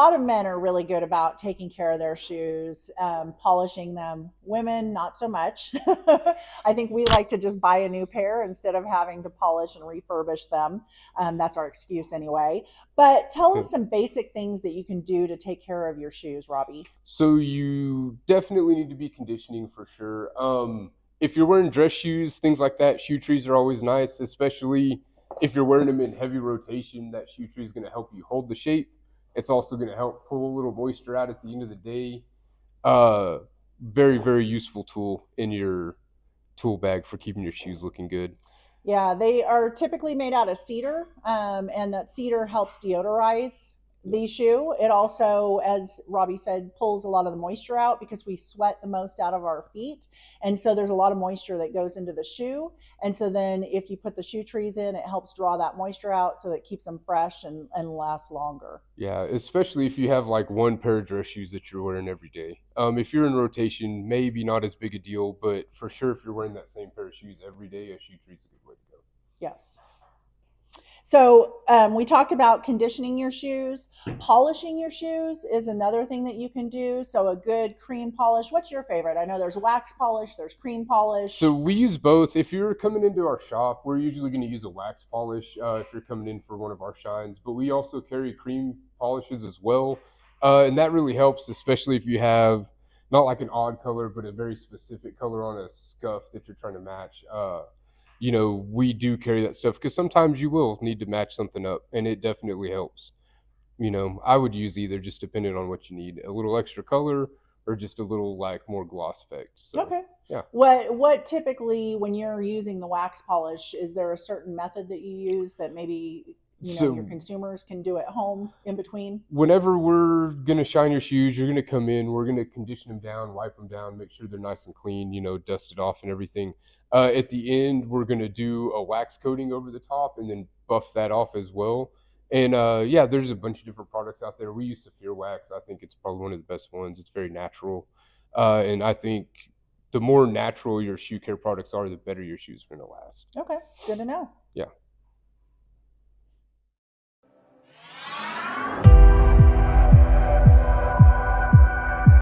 lot of men are really good about taking care of their shoes, polishing them. Women, not so much. I think we like to just buy a new pair instead of having to polish and refurbish them. That's our excuse anyway. But tell us some basic things that you can do to take care of your shoes, Robbie. So you definitely need to be conditioning for sure. If you're wearing dress shoes, things like that, shoe trees are always nice, especially if you're wearing them in heavy rotation. That shoe tree is going to help you hold the shape. It's also going to help pull a little moisture out at the end of the day. Uh, Very, very useful tool in your tool bag for keeping your shoes looking good. Yeah, they are typically made out of cedar, and that cedar helps deodorize the Yes. shoe. It also, as Robbie said, pulls a lot of the moisture out because we sweat the most out of our feet. And so there's a lot of moisture that goes into the shoe. And so then if you put the shoe trees in, it helps draw that moisture out so that it keeps them fresh and lasts longer. Yeah, especially if you have like one pair of dress shoes that you're wearing every day. If you're in rotation, maybe not as big a deal, but for sure, if you're wearing that same pair of shoes every day, a shoe treat's a good way to go. Yes. So we talked about conditioning your shoes. Polishing your shoes is another thing that you can do. So a good cream polish. What's your favorite? I know there's wax polish, there's cream So polish. we use both. If you're coming into our shop, we're usually going to use a wax polish if you're coming in for one of our shines, but we also carry cream polishes as well. And that really helps, especially if you have not like an odd color, but a very specific color on a scuff that you're trying to match. We do carry that stuff because sometimes you will need to match something up, and it definitely helps. I would use either just depending on what you need, a little extra color or just a little like more gloss effect. So, Okay. yeah. What typically when you're using the wax polish, is there a certain method that you use that maybe your So consumers can do at home in between? whenever we're gonna shine your shoes, you're gonna come in. We're gonna condition them down, wipe them down, make sure they're nice and clean. Dust it off and everything. At the end, we're gonna do a wax coating over the top and then buff that off as well. And yeah, there's a bunch of different products out there. We use Saphir Wax. I think it's probably one of the best ones. It's very natural, and I think the more natural your shoe care products are, the better your shoes are gonna last. Okay, good to know. Yeah.